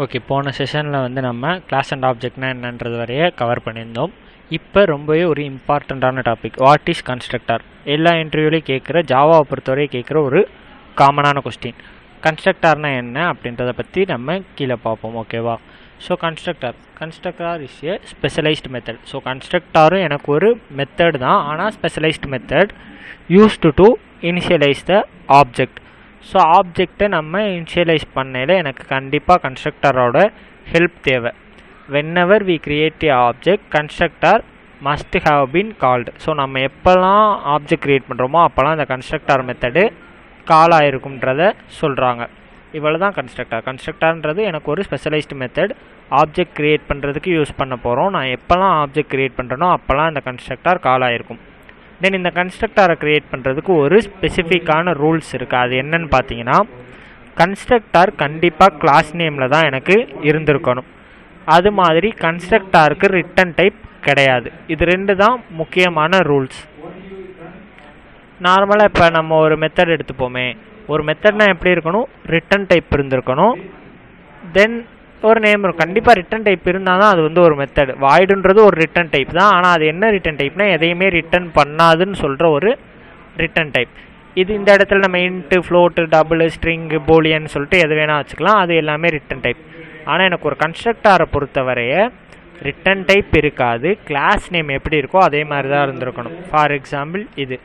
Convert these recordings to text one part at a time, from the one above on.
Okay, போன செஷனில் வந்து நம்ம கிளாஸ் அண்ட் ஆப்ஜெக்ட்னா என்னன்றது வரைய கவர் பண்ணியிருந்தோம். இப்போ ரொம்பவே ஒரு இம்பார்ட்டண்ட்டான டாபிக், வாட் இஸ் கன்ஸ்ட்ரக்டார். எல்லா இன்டர்வியூலையும் கேட்குற, ஜாவாவை பொறுத்தவரை கேட்குற ஒரு காமனான கொஸ்டின். கன்ஸ்ட்ரக்டார்னா என்ன அப்படின்றத பற்றி நம்ம கீழே பார்ப்போம். ஓகேவா? So constructor is a specialised method. So கன்ஸ்ட்ரக்டாரும் எனக்கு ஒரு மெத்தட் தான், ஆனால் specialised method used to initialise the object. So ஆப்ஜெக்டை நம்ம இனிஷியலைஸ் பண்ணையில் எனக்கு கண்டிப்பாக கன்ஸ்ட்ரக்டரோட ஹெல்ப் தேவை. Whenever we create a object, constructor must have been called. So நம்ம எப்போல்லாம் ஆப்ஜெக்ட் க்ரியேட் பண்ணுறோமோ அப்போல்லாம் இந்த கன்ஸ்ட்ரக்டர் மெத்தடு கால் ஆகிருக்குன்றத சொல்கிறாங்க. இவ்வளோ தான் கன்ஸ்ட்ரக்டர்ன்றது எனக்கு ஒரு ஸ்பெஷலைஸ்டு மெத்தட். ஆப்ஜெக்ட் க்ரியேட் பண்ணுறதுக்கு யூஸ் பண்ண போகிறோம். நான் எப்போல்லாம் ஆப்ஜெக்ட் க்ரியேட் பண்ணுறேனோ அப்போல்லாம் இந்த கன்ஸ்ட்ரக்டர் கால் ஆகிருக்கும். தென் இந்த கன்ஸ்ட்ரக்டரை க்ரியேட் பண்ணுறதுக்கு ஒரு ஸ்பெசிஃபிக்கான ரூல்ஸ் இருக்குது. அது என்னன்னு பார்த்தீங்கன்னா, கன்ஸ்ட்ரக்டர் கண்டிப்பாக கிளாஸ் நேமில் தான் எனக்கு இருந்திருக்கணும். அது மாதிரி கன்ஸ்ட்ரக்டருக்கு ரிட்டன் டைப் கிடையாது. இது ரெண்டு தான் முக்கியமான ரூல்ஸ். நார்மலாக இப்போ நம்ம ஒரு மெத்தட் எடுத்துப்போமே, ஒரு மெத்தட்னால் எப்படி இருக்கணும், ரிட்டன் டைப் இருந்திருக்கணும். தென் ஒரு நேம் இருக்கும். கண்டிப்பாக ரிட்டன் டைப் இருந்தால் தான் அது வந்து ஒரு மெத்தட். வாய்டுன்றது ஒரு ரிட்டன் டைப் தான், ஆனால் அது என்ன ரிட்டன் டைப்னால் எதையுமே ரிட்டன் பண்ணாதுன்னு சொல்கிற ஒரு ரிட்டன் டைப். இது இந்த இடத்துல நம்ம இன்ட்டு, ஃப்ளோட்டு, டபுள், ஸ்ட்ரிங்கு, போலியன் சொல்லிட்டு எது வேணால் வச்சுக்கலாம். அது எல்லாமே ரிட்டன் டைப். ஆனால் எனக்கு ஒரு கன்ஸ்ட்ரக்டாரை பொறுத்தவரைய ரிட்டன் டைப் இருக்காது. கிளாஸ் நேம் எப்படி இருக்கோ அதே மாதிரி தான் இருந்திருக்கணும். ஃபார் எக்ஸாம்பிள் இது.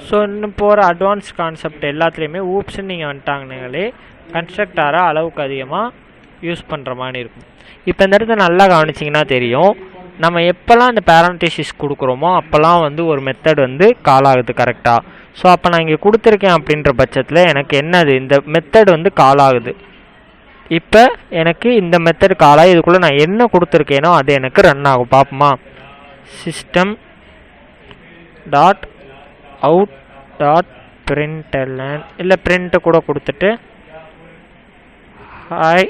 ஸோ இன்னும் போகிற அட்வான்ஸ் கான்செப்ட் எல்லாத்துலேயுமே ஊப்ஸ்ன்னு நீங்கள் வந்துட்டாங்கனாலே கன்ஸ்ட்ரக்டாரை அளவுக்கு அதிகமாக யூஸ் பண்ணுற மாதிரி இருக்கும். இப்போ இந்த இடத்த நல்லா கவனிச்சிங்கன்னா தெரியும், நம்ம எப்போல்லாம் இந்த பேரண்டசிஸ் கொடுக்குறோமோ அப்போல்லாம் வந்து ஒரு மெத்தட் வந்து கால் ஆகுது கரெக்டாக. ஸோ அப்போ நான் இங்கே கொடுத்துருக்கேன் அப்படின்ற பட்சத்தில் எனக்கு என்னது, இந்த மெத்தட் வந்து கால் ஆகுது. இப்போ எனக்கு இந்த மெத்தட் கால் ஆகி இதுக்குள்ளே நான் என்ன கொடுத்துருக்கேனோ அது எனக்கு ரன் ஆகும். பார்ப்போமா? System dot out dot println, இல்லை பிரிண்ட்டு கூட கொடுத்துட்டு ஹாய்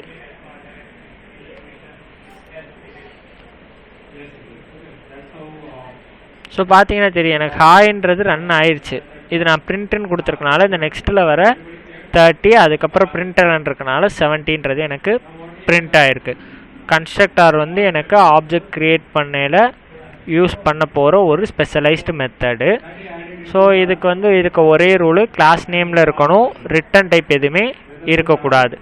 ஸோ பார்த்தீங்கன்னா தெரியும் எனக்கு ஹாய்ன்றது ரன் ஆயிடுச்சு. இது நான் பிரிண்ட்டுன்னு கொடுத்துருக்கனால இந்த நெக்ஸ்ட்டில் வர 30, அதுக்கப்புறம் பிரிண்டர்ன்னு இருக்கனால 70ன்றது எனக்கு பிரிண்ட் ஆகிருக்கு. கன்ஸ்ட்ரக்டார் வந்து எனக்கு ஆப்ஜெக்ட் க்ரியேட் பண்ணையில் யூஸ் பண்ண போகிற ஒரு ஸ்பெஷலைஸ்டு மெத்தடு. ஸோ இதுக்கு ஒரே ரூலு, கிளாஸ் நேமில் இருக்கணும், ரிட்டன் டைப் எதுவுமே இருக்கக்கூடாது.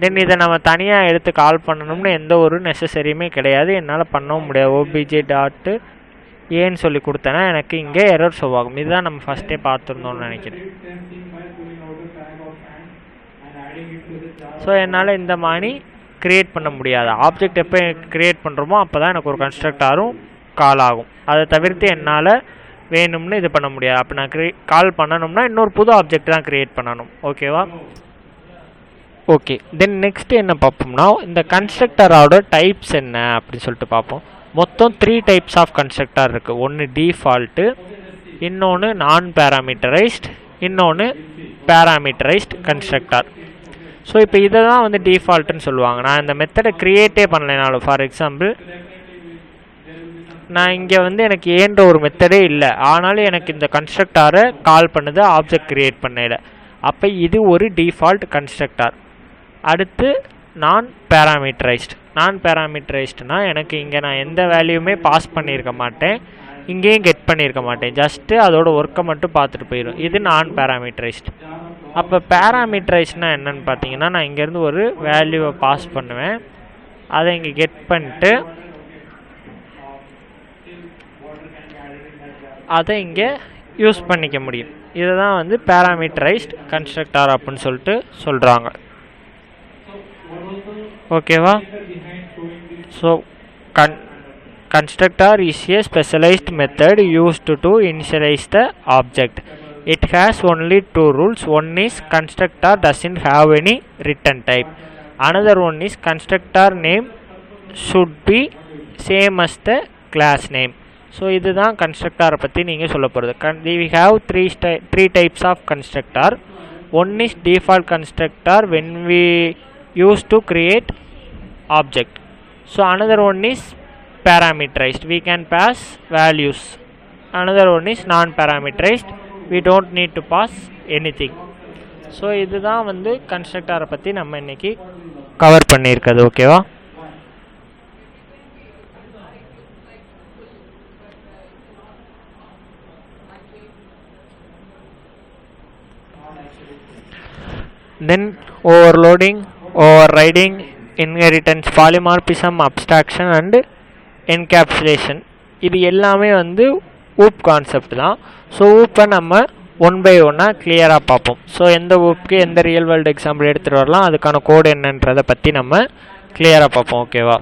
தென் இதை நம்ம தனியாக எடுத்து கால் பண்ணணும்னு எந்த ஒரு நெசசரியுமே கிடையாது. என்னால் பண்ணவும் முடியாது. ஓபிஜே டாட்டு ஏன்னு சொல்லி கொடுத்தேன்னா எனக்கு இங்கே எரர் ஷோ ஆகும். இதுதான் நம்ம ஃபஸ்ட்டே பார்த்துருந்தோம்னு நினைக்கிறேன். ஸோ என்னால் இந்த மாதிரி க்ரியேட் பண்ண முடியாது. ஆப்ஜெக்ட் எப்போ க்ரியேட் பண்ணுறோமோ அப்போ தான் எனக்கு ஒரு கன்ஸ்ட்ரக்டாரும் கால் ஆகும். அதை தவிர்த்து என்னால் வேணும்னு இது பண்ண முடியாது. அப்போ நான் கால் பண்ணணும்னா இன்னொரு புது ஆப்ஜெக்ட் தான் க்ரியேட் பண்ணணும். ஓகேவா? ஓகே, தென் நெக்ஸ்ட்டு என்ன பார்ப்போம்னா, இந்த கன்ஸ்ட்ரக்டரோட டைப்ஸ் என்ன அப்படின்னு சொல்லிட்டு பார்ப்போம். மொத்தம் 3 டைப்ஸ் ஆஃப் கன்ஸ்ட்ரக்டர் இருக்குது. ஒன்று டிஃபால்ட்டு, இன்னொன்று நான் பேராமீட்டரைஸ்ட், இன்னொன்று பேராமீட்டரைஸ்ட் கன்ஸ்ட்ரக்டர். ஸோ இப்போ இதை தான் வந்து டிஃபால்ட்டுன்னு சொல்லுவாங்க. நான் இந்த மெத்தடை க்ரியேட்டே பண்ணலைனாலும், ஃபார் எக்ஸாம்பிள் நான் இங்கே வந்து எனக்கு ஏன்ற ஒரு மெத்தடே இல்லை, ஆனாலும் எனக்கு இந்த கன்ஸ்ட்ரக்டாரை கால் பண்ணுது ஆப்ஜெக்ட் க்ரியேட் பண்ணையில். அப்போ இது ஒரு டிஃபால்ட் கன்ஸ்ட்ரக்டார். அடுத்து நான் பேராமீட்டரைஸ்டுனா எனக்கு இங்கே நான் எந்த வேல்யூமே பாஸ் பண்ணியிருக்க மாட்டேன், இங்கேயும் கெட் பண்ணியிருக்க மாட்டேன், ஜஸ்ட்டு அதோட ஒர்க்கை மட்டும் பார்த்துட்டு போயிடும். இது நான் பேராமீட்டரைஸ்ட். அப்போ பேராமீட்டரைஸ்ட்னா என்னன்னு பார்த்தீங்கன்னா, நான் இங்கேருந்து ஒரு வேல்யூவை பாஸ் பண்ணுவேன், அதை இங்கே கெட் பண்ணிட்டு அதை இங்கே யூஸ் பண்ணிக்க முடியும். இதை தான் வந்து பேராமீட்டரைஸ்ட் கன்ஸ்ட்ரக்டார் அப்படின்னு சொல்லிட்டு சொல்கிறாங்க. ஓகேவா? So constructor is a specialised method used to initialise the object. It has only 2 rules. One is constructor doesn't have any return type. Another one is constructor name should be same as the class name. So இதுதான் கன்ஸ்ட்ரக்டாரை பற்றி நீங்கள் சொல்ல போகிறது. We have 3 types of constructor. One is default constructor when we use to create object. So another one is parameterized. We can pass values. Another one is non-parameterized. We don't need to pass anything. So இதுதான் வந்து கன்ஸ்ட்ரக்டாரை பற்றி நம்ம இன்றைக்கி cover பண்ணியிருக்கிறது. ஓகேவா? தென் overloading, overriding, inheritance, polymorphism, abstraction and encapsulation. இது எல்லாமே வந்து ஊப் கான்செப்ட் தான். ஸோ ஊப்பை நம்ம ஒன் பை ஒன்னாக கிளியராக பார்ப்போம். ஸோ எந்த ஊப்புக்கு எந்த ரியல் வேர்ல்டு எக்ஸாம்பிள் எடுத்துகிட்டு வரலாம், அதுக்கான கோடு என்னன்றதை பற்றி நம்ம கிளியராக பார்ப்போம். ஓகேவா?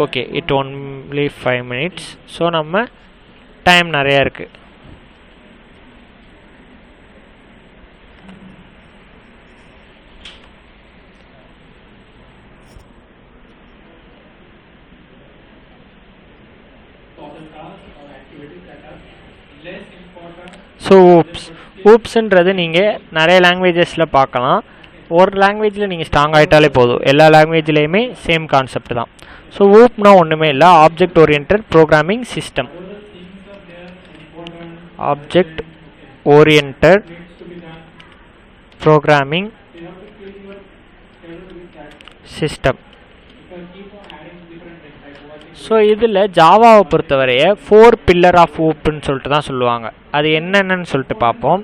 Okay, it only 5 minutes. So நம்ம டைம் நிறையா இருக்குது. ஸோ ஊப்ஸ்ன்றது நீங்கள் நிறைய லாங்குவேஜஸில் பார்க்கலாம். ஒரு லாங்குவேஜில் நீங்கள் ஸ்ட்ராங் ஆகிட்டாலே போதும், எல்லா லாங்குவேஜ்லேயுமே சேம் கான்செப்ட் தான். ஸோ ஊப்னா ஒன்றுமே இல்லை, object oriented programming system. Object oriented programming system. So இதில் ஜாவாவை பொறுத்தவரைய 4 பில்லர் ஆஃப் ஊப்னு சொல்லிட்டு தான் சொல்லுவாங்க. அது என்னென்னு சொல்லிட்டு பார்ப்போம்.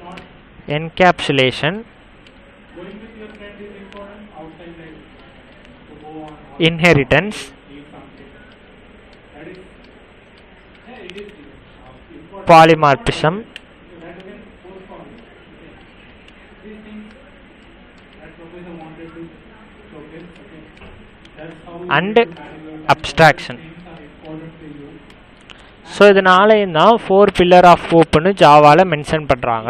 Encapsulation, inheritance, polymorphism, and abstraction. So இதனாலேயும் தான் 4 பில்லர் ஆஃப் ஊப்னு ஜாவாவில் மென்ஷன் பண்ணுறாங்க.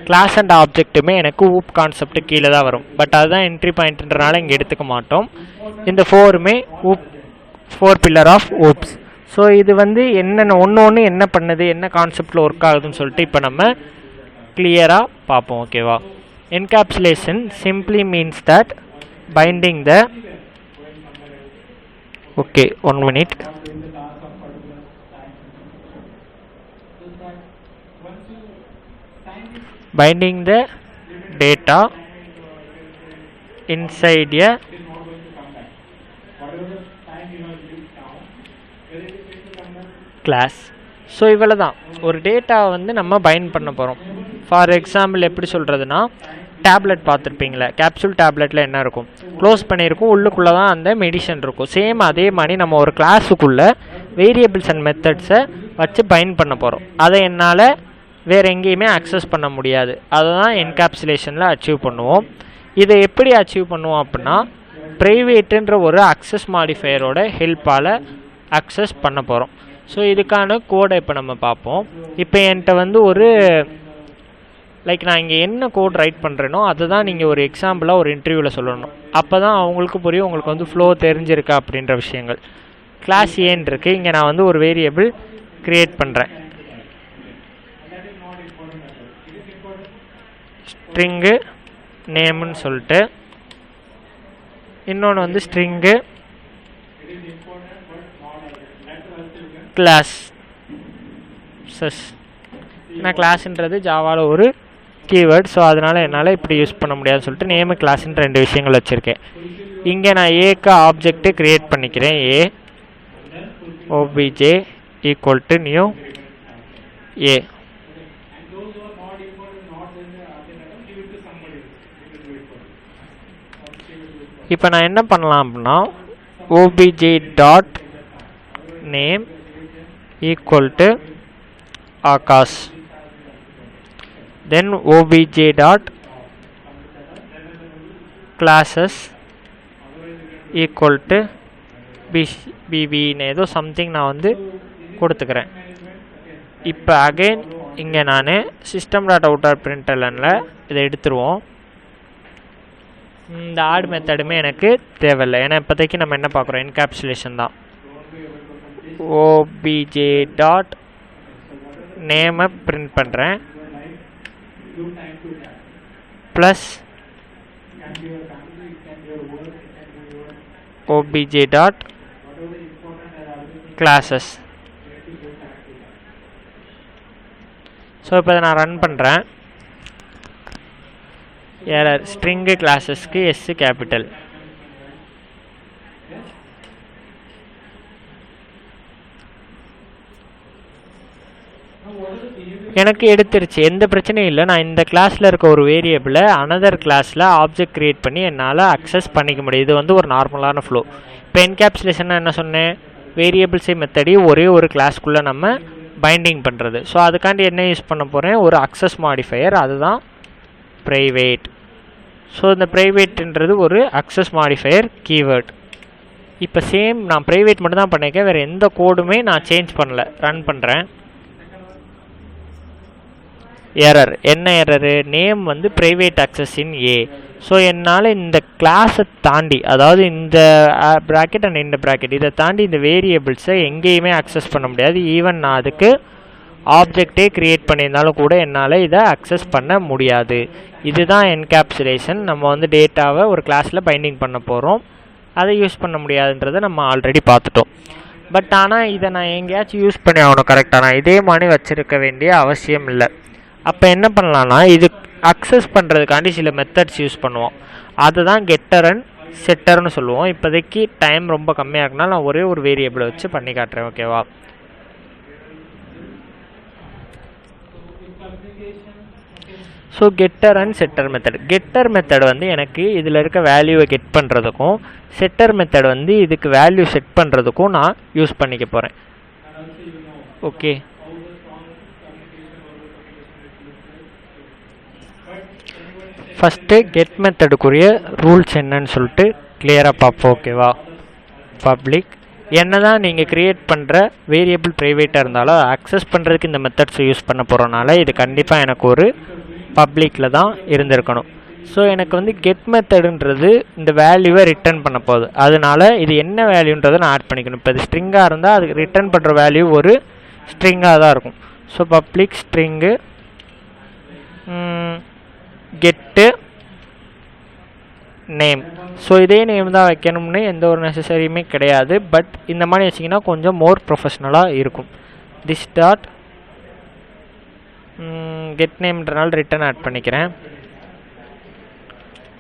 கிளாஸ் அண்ட் ஆப்ஜெக்ட்டுமே எனக்கு ஊப் கான்செப்ட் கீழே தான் வரும். பட் அதுதான் என்ட்ரி பாயிண்ட்ன்றனால இங்கே எடுத்துக்க மாட்டோம். இந்த 4மே ஊப் 4 பில்லர் ஆஃப் ஊப்ஸ். ஸோ இது வந்து என்னென்ன ஒன்று என்ன பண்ணுது, என்ன கான்செப்டில் ஒர்க் ஆகுதுன்னு சொல்லிட்டு இப்போ நம்ம கிளியராக பார்ப்போம். ஓகேவா? Encapsulation simply means that binding the okay 1 minute. Binding the data inside a class. So இவ்வளோ தான், ஒரு டேட்டாவை வந்து நம்ம பைண்ட் பண்ண போகிறோம். ஃபார் எக்ஸாம்பிள் எப்படி சொல்கிறதுனா, டேப்லெட் பார்த்துருப்பீங்களே, கேப்சூல் டேப்லெட்டில் என்ன இருக்கும், க்ளோஸ் பண்ணியிருக்கும், உள்ளுக்குள்ளே தான் அந்த மெடிசன் இருக்கும். சேம் அதே மாதிரி நம்ம ஒரு கிளாஸுக்குள்ளே வேரியபிள்ஸ் அண்ட் மெத்தட்ஸை வச்சு பைண்ட் பண்ண போகிறோம். அதை என்னால் வேறு எங்கேயுமே அக்சஸ் பண்ண முடியாது. அதை தான் என்கேப்சுலேஷனில் அச்சீவ் பண்ணுவோம். இதை எப்படி அச்சீவ் பண்ணுவோம் அப்படின்னா, ப்ரைவேட்டுன்ற ஒரு அக்சஸ் மாடிஃபையரோட ஹெல்ப்பால் அக்சஸ் பண்ண போகிறோம். ஸோ இதுக்கான கோடை இப்போ நம்ம பார்ப்போம். இப்போ என்கிட்ட வந்து ஒரு நான் இங்கே என்ன கோட் ரைட் பண்ணுறேனோ அதை தான் நீங்கள் ஒரு எக்ஸாம்பிளாக ஒரு இன்டர்வியூவில் சொல்லணும். அப்போ தான் அவங்களுக்கு புரியும் உங்களுக்கு வந்து ஃப்ளோ தெரிஞ்சிருக்கா அப்படின்ற விஷயங்கள். கிளாஸ் ஏன்னு இருக்குது, இங்கே நான் வந்து ஒரு வேரியபிள் க்ரியேட் பண்ணுறேன். ஸ்ட்ரிங்கு நேம்னு சொல்லிட்டு, இன்னொன்று வந்து ஸ்ட்ரிங்கு கிளாஸ். ஏன்னா கிளாஸ்ன்றது ஜாவாவில் ஒரு கீவேர்ட். ஸோ அதனால் என்னால் இப்படி யூஸ் பண்ண முடியாதுன்னு சொல்லிட்டு நேமு கிளாஸ்ன்ற 2 விஷயங்கள் வச்சுருக்கேன். இங்கே நான் ஏக்கு ஆப்ஜெக்ட்டு க்ரியேட் பண்ணிக்கிறேன். ஏ ஓபிஜே ஈக்குவல் டு நியூ ஏ. இப்போ நான் என்ன பண்ணலாம் அப்படின்னா, OBJ dot name equal to Akash. then obj dot classes equal to bb ஏதோ சம்திங் நான் வந்து கொடுத்துக்கிறேன். இப்போ அகைன் இங்கே நான் சிஸ்டம் டாட் அவுட்டர் பிரிண்டலனில் இதை எடுத்துருவோம். இந்த ஆட் மெத்தடுமே எனக்கு தேவையில்லை, ஏன்னா இப்போதைக்கு நம்ம என்ன பார்க்குறோம், என்கேப்சுலேஷன் தான். ஓபிஜே டாட் நேமை பிரிண்ட் பண்ணுறேன் plus obj dot classes. So இப்போ நான் ரன் பண்ணுறேன். எரர் ஸ்ட்ரிங்கு கிளாஸஸ்க்கு எஸ் கேபிட்டல். எனக்கு எடுத்துருச்சு, எந்த பிரச்சனையும் இல்லை. நான் இந்த கிளாஸில் இருக்க ஒரு வேரியபிளை அனதர் கிளாஸில் ஆப்ஜெக்ட் க்ரியேட் பண்ணி என்னால் அக்சஸ் பண்ணிக்க முடியும். இது வந்து ஒரு நார்மலான ஃப்ளோ. இப்போ என்கேப்சுலேஷன் என்ன சொன்னேன், வேரியபிள்ஸை மெத்தடி ஒரே ஒரு கிளாஸ்க்குள்ளே நம்ம பைண்டிங் பண்ணுறது. ஸோ அதுக்காண்டி என்ன யூஸ் பண்ண போகிறேன், ஒரு அக்சஸ் மாடிஃபையர், அதுதான் ப்ரைவேட். ஸோ இந்த ப்ரைவேட்ன்றது ஒரு அக்சஸ் மாடிஃபையர் கீவேர்ட். இப்போ சேம் நான் ப்ரைவேட் மட்டும் தான் பண்ணியிருக்கேன், வேறு எந்த கோடுமே நான் சேஞ்ச் பண்ணல. ரன் பண்ணுறேன். எரர் என்ன எரரு, நேம் வந்து ப்ரைவேட் அக்சஸ் இன் ஏ. ஸோ என்னால் இந்த கிளாஸை தாண்டி, அதாவது இந்த ப்ராக்கெட் அண்ட் இந்த ப்ராக்கெட், இதை தாண்டி இந்த வேரியபிள்ஸை எங்கேயுமே அக்சஸ் பண்ண முடியாது. ஈவன் நான் அதுக்கு ஆப்ஜெக்டே க்ரியேட் பண்ணியிருந்தாலும் கூட என்னால் இதை அக்சஸ் பண்ண முடியாது. இதுதான் என்கேப்சுலேஷன். நம்ம வந்து டேட்டாவை ஒரு கிளாஸில் பைண்டிங் பண்ண போகிறோம், அதை யூஸ் பண்ண முடியாதுன்றதை நம்ம ஆல்ரெடி பார்த்துட்டோம். பட் ஆனால் இதை நான் எங்கேயாச்சும் யூஸ் பண்ணி ஆகணும் கரெக்டாக, நான் இதே மாதிரி வச்சுருக்க வேண்டிய அவசியம் இல்லை. அப்போ என்ன பண்ணலான்னா, இது அக்சஸ் பண்ணுறதுக்காண்டி சில மெத்தட்ஸ் யூஸ் பண்ணுவோம். அதுதான் கெட்டர் அண்ட் செட்டர்னு சொல்லுவோம். இப்போதைக்கு டைம் ரொம்ப கம்மியாக இருக்குனால நான் ஒரே ஒரு வேரியபிளை வச்சு பண்ணி காட்டுறேன், ஓகேவா? So getter and setter method. Getter method வந்து எனக்கு இதில் இருக்க வேல்யூவை கெட் பண்ணுறதுக்கும், செட்டர் மெத்தட் வந்து இதுக்கு வேல்யூ செட் பண்ணுறதுக்கும் நான் யூஸ் பண்ணிக்க போகிறேன். ஓகே, ஃபஸ்ட்டு கெட் மெத்தடுக்குரிய ரூல்ஸ் என்னன்னு சொல்லிட்டு கிளியராக பார்ப்போம், ஓகேவா? பப்ளிக் என்ன தான் நீங்கள் க்ரியேட் பண்ணுற வேரியபிள் ப்ரைவேட்டாக இருந்தாலும் அக்சஸ் பண்ணுறதுக்கு இந்த மெத்தட்ஸை யூஸ் பண்ண போகிறனால இது கண்டிப்பாக எனக்கு ஒரு பப்ளிக்கில் தான் இருந்திருக்கணும். ஸோ எனக்கு வந்து கெட் மெத்தடுன்றது இந்த வேல்யூவை ரிட்டர்ன் பண்ண போகுது. அதனால் இது என்ன வேல்யூன்றதை நான் ஆட் பண்ணிக்கணும். இப்போ இது ஸ்ட்ரிங்காக இருந்தால் அதுக்கு ரிட்டர்ன் பண்ணுற வேல்யூ ஒரு ஸ்ட்ரிங்காக தான் இருக்கும். ஸோ பப்ளிக் ஸ்ட்ரிங்கு கெட்டு நேம். ஸோ இதே நேம் தான் வைக்கணும்னு எந்த ஒரு நெசசரியுமே கிடையாது. பட் இந்த மாதிரி வச்சிங்கன்னா கொஞ்சம் மோர் ப்ரொஃபஷ்னலாக இருக்கும். திஸ் டாட் கெட் நேம்ன்றனால ரிட்டன் ஆட் பண்ணிக்கிறேன்.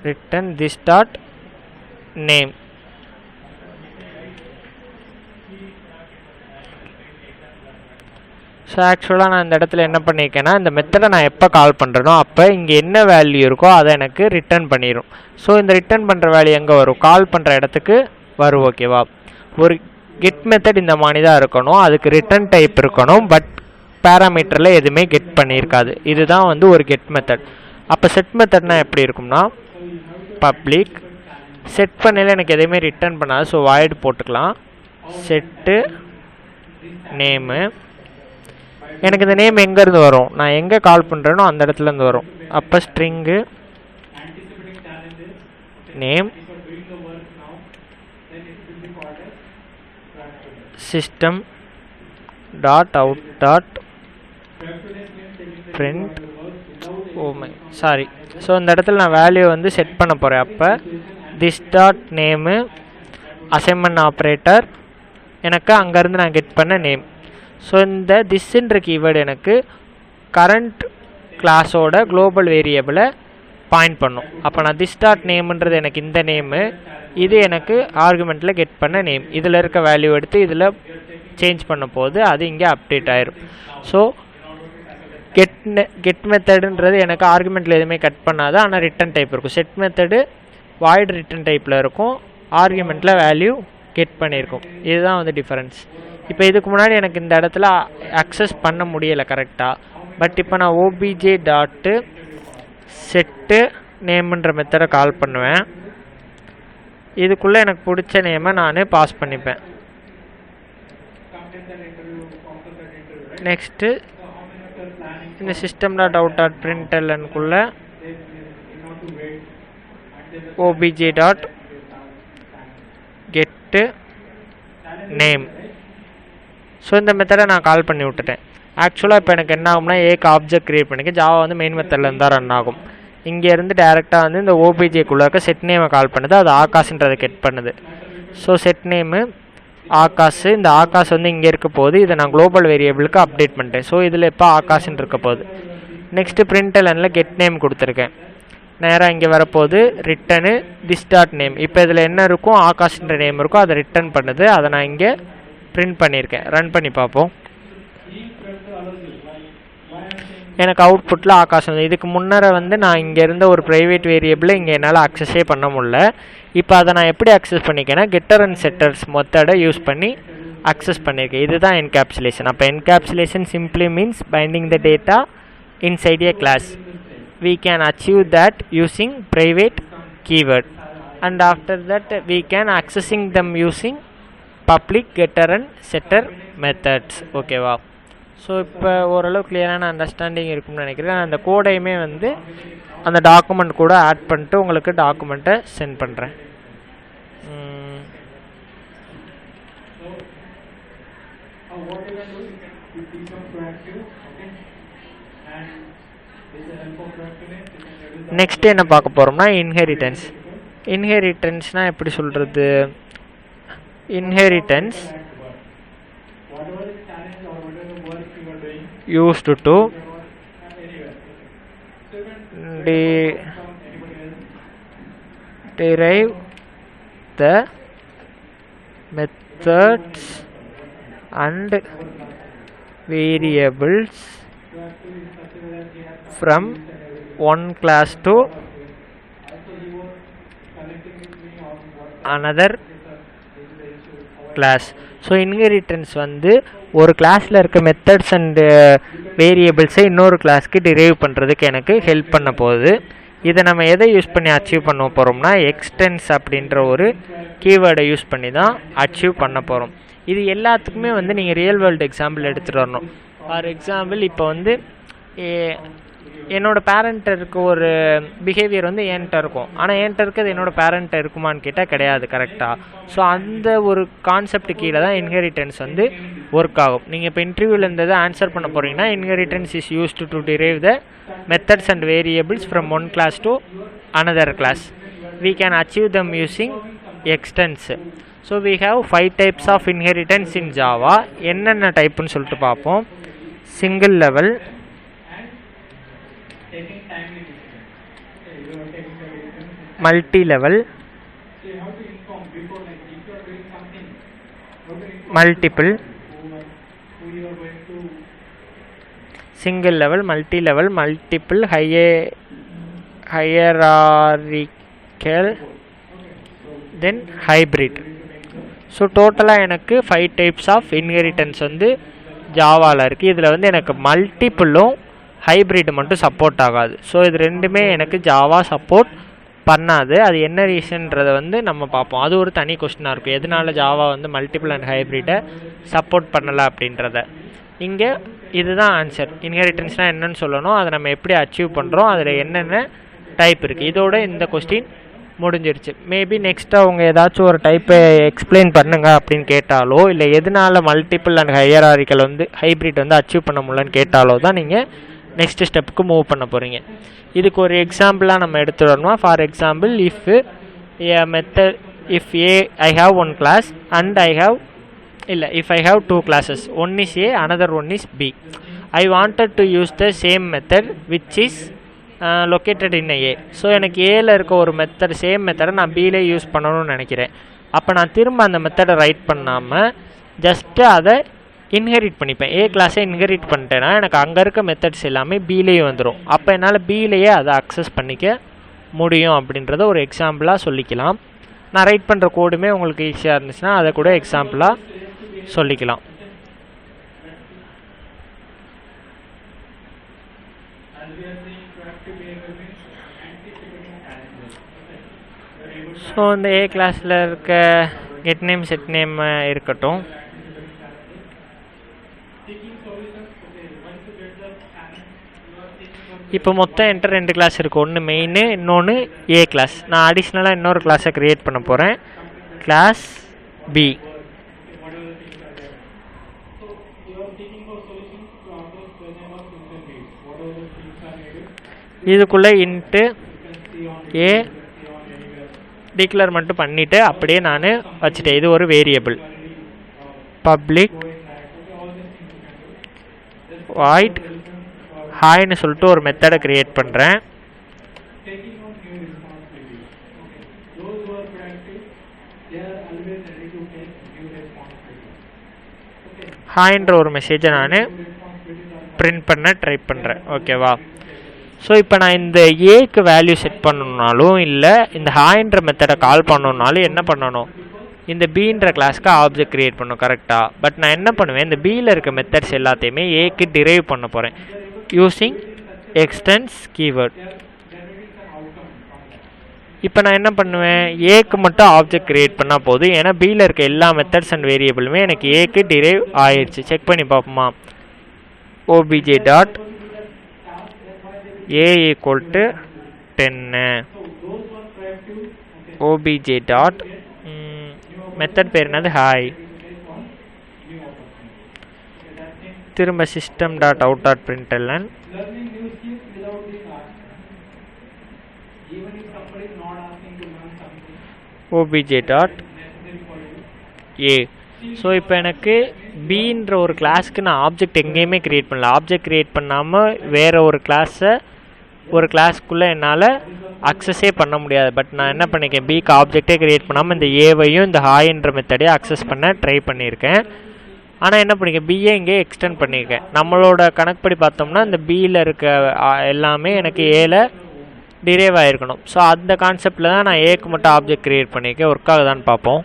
Return this dot name. So ஆக்சுவலாக நான் இந்த இடத்துல என்ன பண்ணியிருக்கேன்னா, இந்த மெத்தடை நான் எப்போ கால் பண்ணுறேனோ அப்போ இங்கே என்ன வேல்யூ இருக்கோ அதை எனக்கு ரிட்டர்ன் பண்ணிடும். ஸோ இந்த ரிட்டர்ன் பண்ணுற வேல்யூ எங்கே வரும், கால் பண்ணுற இடத்துக்கு வரும், ஓகேவா? ஒரு கெட் மெத்தட் இந்த மாதிரி தான் இருக்கணும், அதுக்கு ரிட்டர்ன் டைப் இருக்கணும், பட் பேராமீட்டரில் எதுவுமே கெட் பண்ணியிருக்காது. இதுதான் வந்து ஒரு கெட் மெத்தட். அப்போ செட் மெத்தட்னா எப்படி இருக்கும்னா, பப்ளிக் செட் பண்ணல எனக்கு எதுவுமே ரிட்டர்ன் பண்ணாது. ஸோ வாய்டு போட்டுக்கலாம். செட்டு நேமு, எனக்கு இந்த நேம் எங்கேருந்து வரும், நான் எங்கே கால் பண்ணுறேனோ அந்த இடத்துலேருந்து வரும். அப்போ string name system dot out dot print. ஓமை சாரி. ஸோ இந்த இடத்துல நான் வேல்யூ வந்து செட் பண்ண போகிறேன். அப்போ this dot name assignment operator எனக்கு அங்கேருந்து நான் கெட் பண்ண நேம். ஸோ இந்த திஸ்ன்ற கீவேர்டு எனக்கு கரண்ட் கிளாஸோட குளோபல் வேரியபிளை பாயிண்ட் பண்ணும். அப்போ நான் திஸ் டாட் நேம்ன்றது எனக்கு இந்த நேமு, இது எனக்கு ஆர்குமெண்ட்டில் கெட் பண்ண நேம். இதில் இருக்க வேல்யூ எடுத்து இதில் சேஞ்ச் பண்ண போது அது இங்கே அப்டேட் ஆயிரும். ஸோ கெட் மெத்தடுன்றது எனக்கு ஆர்குமெண்ட்டில் எதுவுமே கட் பண்ணாது, ஆனால் ரிட்டன் டைப் இருக்கும். செட் மெத்தடு வாய்டு ரிட்டன் டைப்பில் இருக்கும், ஆர்குமெண்ட்டில் வேல்யூ கெட் பண்ணியிருக்கும். இதுதான் வந்து டிஃபரன்ஸ். இப்போ இதுக்கு முன்னாடி எனக்கு இந்த இடத்துல அக்சஸ் பண்ண முடியலை கரெக்டாக. பட் இப்போ நான் ஓபிஜே டாட்டு செட்டு நேம்ன்ற மெத்தடை கால் பண்ணுவேன். இதுக்குள்ளே எனக்கு பிடிச்ச நேமை நான் பாஸ் பண்ணிப்பேன். நெக்ஸ்ட்டு இந்த சிஸ்டம் டாட் அவுட் டாட் பிரிண்டெல்னுக்குள்ளே OBJ dot get name. So இந்த மெத்தடை நான் கால் பண்ணி விட்டுட்டேன். ஆக்சுவலாக இப்போ எனக்கு என்ன ஆகும்னா, ஏக்கு ஆப்ஜெக்ட் க்ரியேட் பண்ணிக்க ஜாவா வந்து மெயின் மெத்தடில் இருந்தால் ரன் ஆகும். இங்கேருந்து டேரெக்டாக வந்து இந்த ஓபிஜேக்குள்ளே இருக்க செட் நேமை கால் பண்ணுது, அது ஆகாஷ்ன்றதை கெட் பண்ணுது. ஸோ செட் நேமு ஆகாஷ், இந்த ஆகாஷ் வந்து இங்கே இருக்க போது இதை நான் குளோபல் வேரியபிளுக்கு அப்டேட் பண்ணிட்டேன். ஸோ இதில் இப்போ ஆகாஷ்ன்னு இருக்க போகுது. நெக்ஸ்ட்டு பிரிண்டலனில் கெட் நேம் கொடுத்துருக்கேன். நேராக இங்கே வரப்போகுது ரிட்டனு திஸ் டாட் நேம். இப்போ இதில் என்ன இருக்கும், ஆகாஷ்ன்ற நேம் இருக்கும், அதை ரிட்டன் பண்ணுது. அதை நான் இங்கே பிரிண்ட் பண்ணியிருக்கேன். ரன் பண்ணி பார்ப்போம். எனக்கு அவுட்புட்டில் ஆகாஷ் வந்து இதுக்கு முன்னரை வந்து நான் இங்கே இருந்த ஒரு ப்ரைவேட் வேரியபிளை இங்கே என்னால் அக்சஸே பண்ண முடியல. இப்போ அதை நான் எப்படி அக்சஸ் பண்ணிக்கேன்னா கெட்டர் அண்ட் செட்டர்ஸ் மெத்தடை யூஸ் பண்ணி அக்சஸ் பண்ணியிருக்கேன். இதுதான் என்கேப்சுலேஷன். அப்போ encapsulation simply means binding the data inside a class. We can achieve that using private keyword, and after that we can accessing them using public getter and setter methods. ஓகேவா? So இப்போ ஓரளவு கிளியரான understanding இருக்கும்னு நினைக்கிறேன். அந்த கோடையுமே வந்து அந்த document கூட ஆட் பண்ணிட்டு உங்களுக்கு டாக்குமெண்ட்டை சென்ட் பண்ணுறேன். நெக்ஸ்ட் என்ன பார்க்க போகிறோம்னா இன்ஹெரிட்டன்ஸ். இன்ஹெரிட்டன்ஸ்னால் எப்படி சொல்கிறது? Inheritance used to derive the methods and variables from one class to another class. So inheritance வந்து ஒரு கிளாஸில் இருக்க மெத்தட்ஸ் அண்டு வேரியபிள்ஸை இன்னொரு கிளாஸ்க்கு டிரைவ் பண்ணுறதுக்கு எனக்கு ஹெல்ப் பண்ண போகுது. இதை நம்ம எதை யூஸ் பண்ணி அச்சீவ் பண்ண போகிறோம்னா எக்ஸ்டென்ஸ் அப்படின்ற ஒரு கீவேர்டை யூஸ் பண்ணி தான் அச்சீவ் பண்ண போகிறோம். இது எல்லாத்துக்குமே வந்து நீங்கள் ரியல் வேர்ல்டு எக்ஸாம்பிள் எடுத்துகிட்டு வரணும். ஃபார் எக்ஸாம்பிள் இப்போ வந்து என்னோடய பேரண்ட்டு இருக்க ஒரு பிஹேவியர் வந்து என்கிட்ட இருக்கும், ஆனால் என்கிட்ட இருக்கிறது என்னோடய பேரண்ட்டை இருக்குமான்னு கேட்டால் கிடையாது. கரெக்டாக? ஸோ அந்த ஒரு கான்செப்ட் கீழே தான் இன்ஹெரிட்டன்ஸ் வந்து ஒர்க் ஆகும். நீங்கள் இப்போ இன்டர்வியூவில் இருந்ததை ஆன்சர் பண்ண போகிறீங்கன்னா inheritance is used to drive the methods and variables from one class to another class. We can achieve them using extents. So we have 5 types of inheritance in Java. என்னென்ன டைப்புன்னு சொல்லிட்டு பார்ப்போம். Single level, multi level, multiple, single level, multi level, multiple, hierarchical, then hybrid. So டோட்டலாக எனக்கு 5 types of inheritance வந்து ஜாவாவில் இருக்குது. இதில் வந்து எனக்கு மல்டிப்புளும் ஹைப்ரிட் மட்டும் சப்போர்ட் ஆகாது. ஸோ இது ரெண்டுமே எனக்கு ஜாவா சப்போர்ட் பண்ணாது. அது என்ன ரீசன்றதை வந்து நம்ம பார்ப்போம். அது ஒரு தனி கொஸ்டினாக இருக்கும், எதனால ஜாவா வந்து மல்டிபிள் அண்ட் ஹைப்ரிட்டை சப்போர்ட் பண்ணலை அப்படின்றத. இங்கே இதுதான் ஆன்சர். இன்ஹெரிட்டன்ஸ்னால் என்னன்னு சொல்லணும், அதை நம்ம எப்படி அச்சீவ் பண்ணுறோம், அதில் என்னென்ன டைப் இருக்குது. இதோட இந்த கொஸ்டின் முடிஞ்சிருச்சு. மேபி நெக்ஸ்ட்டு அவங்க ஏதாச்சும் ஒரு டைப்பை எக்ஸ்பிளைன் பண்ணுங்க அப்படின்னு கேட்டாலோ, இல்லை எதனால மல்டிபிள் அண்ட் ஹையராரிக்கல் வந்து ஹைப்ரிட் வந்து அச்சீவ் பண்ண முடியலன்னு கேட்டாலோ தான் நீங்கள் நெக்ஸ்ட் ஸ்டெப்புக்கு மூவ் பண்ண போகிறீங்க. இதுக்கு ஒரு எக்ஸாம்பிளாக நம்ம எடுத்துகிட்டு வரணும். For example, if a method, if a I have one class and if I have 2 classes, one is A, another one is B. I wanted to use the same method which is located in A. So எனக்கு ஏல இருக்க ஒரு method, same மெத்தடை நான் play use பண்ணணும்னு நினைக்கிறேன். அப்போ நான் திரும்ப அந்த மெத்தடை ரைட் பண்ணாமல் ஜஸ்ட்டு அதை இன்ஹெரிட் பண்ணிப்பேன். ஏ கிளாஸை இன்ஹெரிட் பண்ணிட்டேன்னா எனக்கு அங்கே இருக்க மெத்தட்ஸ் எல்லாமே பிலேயே வந்துடும். அப்போ என்னால் பிலேயே அதை அக்சஸ் பண்ணிக்க முடியும் அப்படின்றத ஒரு எக்ஸாம்பிளாக சொல்லிக்கலாம். நான் ரைட் பண்ணுற கோடுமே உங்களுக்கு ஈஸியாக இருந்துச்சுன்னா அதை கூட எக்ஸாம்பிளாக சொல்லிக்கலாம். ஸோ இந்த ஏ கிளாஸில் இருக்க கெட் நேம் செட் நேம் இருக்கட்டும். இப்போ மொத்தம் என்கிட்ட 2 கிளாஸ் இருக்குது, ஒன்று மெயின், இன்னொன்று ஏ கிளாஸ். நான் அடிஷ்னலாக இன்னொரு கிளாஸை க்ரியேட் பண்ண போகிறேன், கிளாஸ் பி. இதுக்குள்ளே இன்ட்டு ஏ டிக்ளேர் மட்டும் பண்ணிவிட்டு அப்படியே நான் வச்சுட்டேன். இது ஒரு வேரியபிள். பப்ளிக் வாய்ட் ஹாய்னு சொல்லிட்டு ஒரு மெத்தடை க்ரியேட் பண்ணுறேன். ஹாய்ன்ற ஒரு மெசேஜை நான் பிரிண்ட் பண்ண ட்ரை பண்ணுறேன். ஓகேவா? ஸோ இப்போ நான் இந்த ஏக்கு வேல்யூ செட் பண்ணணுன்னாலும் இல்லை இந்த ஹாய்ன்ற மெத்தடை கால் பண்ணணுன்னாலும் என்ன பண்ணணும், இந்த பீன்ற கிளாஸ்க்கு ஆப்ஜெக்ட் க்ரியேட் பண்ணணும். கரெக்டாக? பட் நான் என்ன பண்ணுவேன், இந்த பியில் இருக்க மெத்தட்ஸ் எல்லாத்தையுமே ஏக்கு டிரைவ் பண்ண போகிறேன் யூஸிங் எக்ஸ்டென்ஸ் கீவேர்ட். இப்போ நான் என்ன பண்ணுவேன், ஏக்கு மட்டும் ஆப்ஜெக்ட் க்ரியேட் பண்ணால் போதும். ஏன்னா பியில் இருக்க எல்லா மெத்தட்ஸ் அண்ட் வேரியபிளுமே எனக்கு ஏக்கு டிரைவ் ஆயிடுச்சு. செக் பண்ணி பார்ப்போமா? obj dot a equal to 10. obj dot method பேர் என்னது, ஹாய். திரும்ப system dot out dot println obj dot a. So இப்போ எனக்கு பீன்ற ஒரு கிளாஸ்க்கு நான் ஆப்ஜெக்ட் எங்கேயுமே க்ரியேட் பண்ணல. ஆப்ஜெக்ட் க்ரியேட் பண்ணாமல் வேறு ஒரு கிளாஸ்க்குள்ளே என்னால் அக்சஸே பண்ண முடியாது. பட் நான் என்ன பண்ணியிருக்கேன், பிக்கு ஆப்ஜெக்டே க்ரியேட் பண்ணாமல் இந்த ஏவையும் இந்த ஹாய்ன்ற மெத்தடையும் அக்சஸ் பண்ண ட்ரை பண்ணியிருக்கேன். ஆனால் என்ன பண்ணியிருக்கேன், பிஏ இங்கே எக்ஸ்டெண்ட் பண்ணியிருக்கேன். நம்மளோட கணக்குப்படி பார்த்தோம்னா இந்த பியில் இருக்க எல்லாமே எனக்கு ஏல டிரைவ் ஆகிருக்கணும். ஸோ அந்த கான்செப்டில் தான் நான் ஏக்கு மட்டும் ஆப்ஜெக்ட் க்ரியேட் பண்ணியிருக்கேன். ஒர்க் ஆகுதான்னு பார்ப்போம்.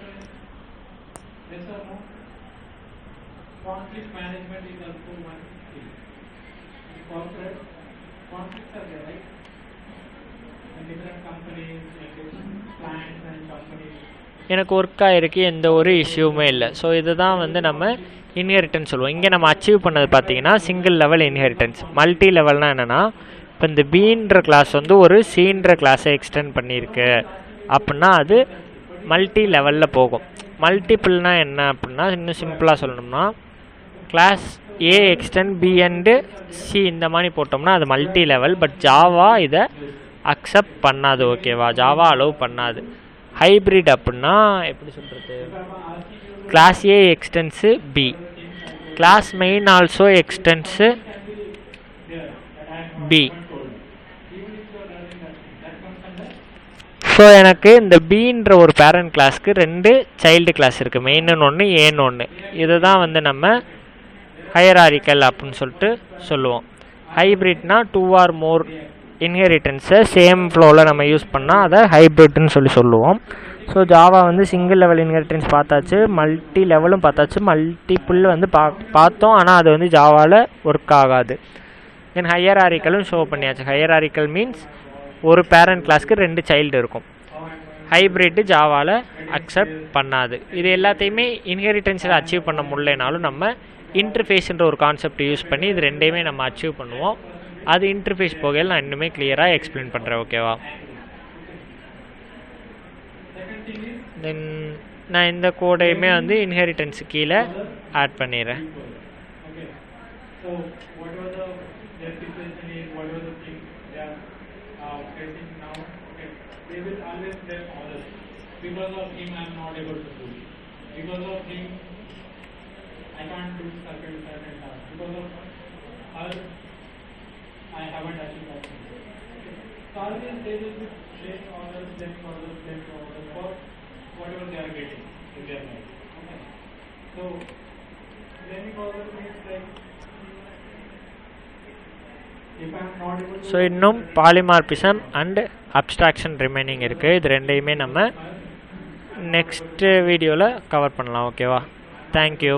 எனக்கு ஒர்க் ஆகிருக்கு, எந்த ஒரு இஷ்யூவுமே இல்லை. ஸோ இதுதான் வந்து நம்ம இன்ஹெரிட்டன்ஸ் சொல்லுவோம். இங்கே நம்ம அச்சீவ் பண்ணது பார்த்தீங்கன்னா சிங்கிள் லெவல் இன்ஹெரிட்டன்ஸ். மல்டி லெவல்னால் என்னென்னா, இப்போ இந்த பீன்ற கிளாஸ் வந்து ஒரு சீன்ற கிளாஸை எக்ஸ்டெண்ட் பண்ணியிருக்கு அப்படின்னா அது மல்டி லெவலில் போகும். மல்டிபிள்னால் என்ன அப்படின்னா, இன்னும் சிம்பிளாக சொல்லணும்னா class A extend B and C இந்த மாதிரி போட்டோம்னா அது மல்டி லெவல். பட் ஜாவா இதை அக்செப்ட் பண்ணாது. ஓகேவா? ஜாவா அலோவ் பண்ணாது. ஹைப்ரிட் அப்படின்னா எப்படி சொல்கிறது, class A extends B, class main also extends B. So எனக்கு இந்த பீன்ற ஒரு பேரண்ட் கிளாஸ்க்கு 2 சைல்டு கிளாஸ் இருக்குது, மெயின்னு ஒன்று ஏன்னு ஒன்று. இதை தான் வந்து நம்ம ஹையராரிக்கல் அப்படின்னு சொல்லிட்டு சொல்லுவோம். ஹைப்ரிட்னா 2 or more இன்ஹெரிட்டன்ஸை சேம் ஃப்ளோவில் நம்ம யூஸ் பண்ணால் அதை ஹைப்ரிட்னு சொல்லுவோம். ஸோ ஜாவா வந்து சிங்கிள் லெவல் இன்ஹெரிட்டன்ஸ் பார்த்தாச்சு, மல்டி லெவலும் பார்த்தாச்சு, மல்டிபிள் வந்து பார்த்தோம். ஆனால் அது வந்து ஜாவாவில் ஒர்க் ஆகாது. தென் ஹையராரிக்கலும் ஷோ பண்ணியாச்சு. ஹையராரிக்கல் மீன்ஸ் ஒரு பேரண்ட் கிளாஸ்க்கு 2 சைல்டு இருக்கும். ஹைப்ரிட்டு ஜாவாவில் அக்செப்ட் பண்ணாது. இது எல்லாத்தையுமே இன்ஹெரிட்டன்ஸில் அச்சீவ் பண்ண முடியலனாலும் நம்ம இன்டர்ஃபேஸ்ன்ற ஒரு கான்செப்ட் யூஸ் பண்ணி இது ரெண்டையுமே நம்ம அச்சீவ் பண்ணுவோம். அது இன்டர்ஃபேஸ் போகையில் நான் இன்னுமே கிளியராக எக்ஸ்பிளைன் பண்ணுறேன். ஓகேவா? தென் நான் இந்த கோடையுமே வந்து இன்ஹெரிட்டன்ஸு கீழே ஆட் பண்ணிடுறேன். Because of him I am not able to do. Because of him I can't do certain tasks. Because of her I haven't achieved that. So always they will be playing orders for whatever they are getting in their life. Okay. So blaming order means like if I am not able to. So இன்னும் polymorphism and abstraction remaining இருக்குது. இது ரெண்டையுமே நம்ம next வீடியோவில் cover பண்ணலாம். ஓகேவா? Thank you.